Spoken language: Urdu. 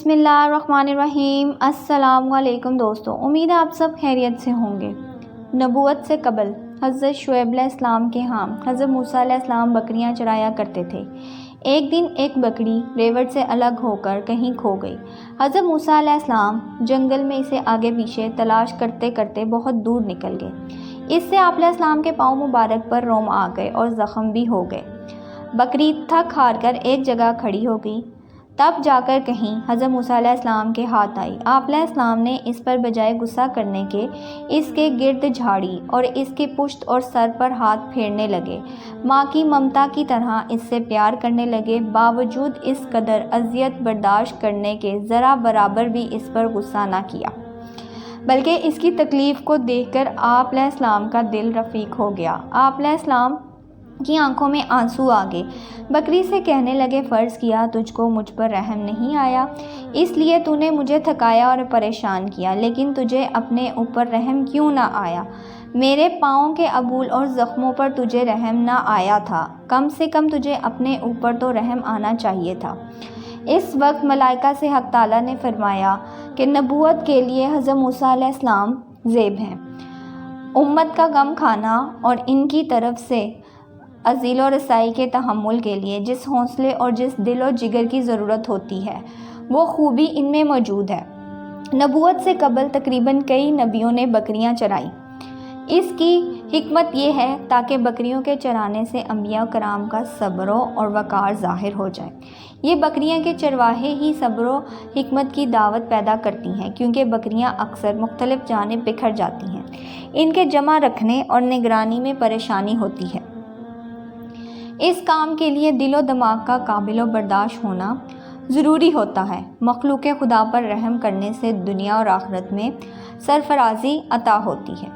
بسم اللہ الرحمن الرحیم۔ السلام علیکم دوستو، امید ہے آپ سب خیریت سے ہوں گے۔ نبوت سے قبل حضرت شعیب علیہ السلام کے ہاں حضرت موسیٰ علیہ السلام بکریاں چرایا کرتے تھے۔ ایک دن ایک بکری ریوڑ سے الگ ہو کر کہیں کھو گئی۔ حضرت موسیٰ علیہ السلام جنگل میں اسے آگے پیچھے تلاش کرتے کرتے بہت دور نکل گئے۔ اس سے آپ علیہ السلام کے پاؤں مبارک پر روم آ گئے اور زخم بھی ہو گئے۔ بکری تھک ہار کر ایک جگہ کھڑی ہو گئی، تب جا کر کہیں حضرت موسیٰ علیہ السلام کے ہاتھ آئی۔ آپ علیہ السلام نے اس پر بجائے غصہ کرنے کے اس کے گرد جھاڑی اور اس کی پشت اور سر پر ہاتھ پھیرنے لگے۔ ماں کی ممتا کی طرح اس سے پیار کرنے لگے۔ باوجود اس قدر اذیت برداشت کرنے کے ذرا برابر بھی اس پر غصہ نہ کیا، بلکہ اس کی تکلیف کو دیکھ کر آپ علیہ السلام کا دل رفیق ہو گیا۔ آپ علیہ السلام کی آنکھوں میں آنسو آ گئے۔ بکری سے کہنے لگے، فرض کیا تجھ کو مجھ پر رحم نہیں آیا، اس لیے تو نے مجھے تھکایا اور پریشان کیا، لیکن تجھے اپنے اوپر رحم کیوں نہ آیا؟ میرے پاؤں کے عبول اور زخموں پر تجھے رحم نہ آیا تھا، کم سے کم تجھے اپنے اوپر تو رحم آنا چاہیے تھا۔ اس وقت ملائکہ سے حق تعالیٰ نے فرمایا کہ نبوت کے لیے حضرت موسیٰ علیہ السلام زیب ہیں۔ امت کا غم کھانا اور ان کی طرف سے اذیل و رسائی کے تحمل کے لیے جس حوصلے اور جس دل و جگر کی ضرورت ہوتی ہے، وہ خوبی ان میں موجود ہے۔ نبوت سے قبل تقریباً کئی نبیوں نے بکریاں چرائی۔ اس کی حکمت یہ ہے تاکہ بکریوں کے چرانے سے انبیاء کرام کا صبر اور وقار ظاہر ہو جائے۔ یہ بکریاں کے چرواہے ہی صبر و حکمت کی دعوت پیدا کرتی ہیں، کیونکہ بکریاں اکثر مختلف جانب بکھر جاتی ہیں۔ ان کے جمع رکھنے اور نگرانی میں پریشانی ہوتی ہے۔ اس کام کے لیے دل و دماغ کا قابل و برداشت ہونا ضروری ہوتا ہے۔ مخلوق خدا پر رحم کرنے سے دنیا اور آخرت میں سرفرازی عطا ہوتی ہے۔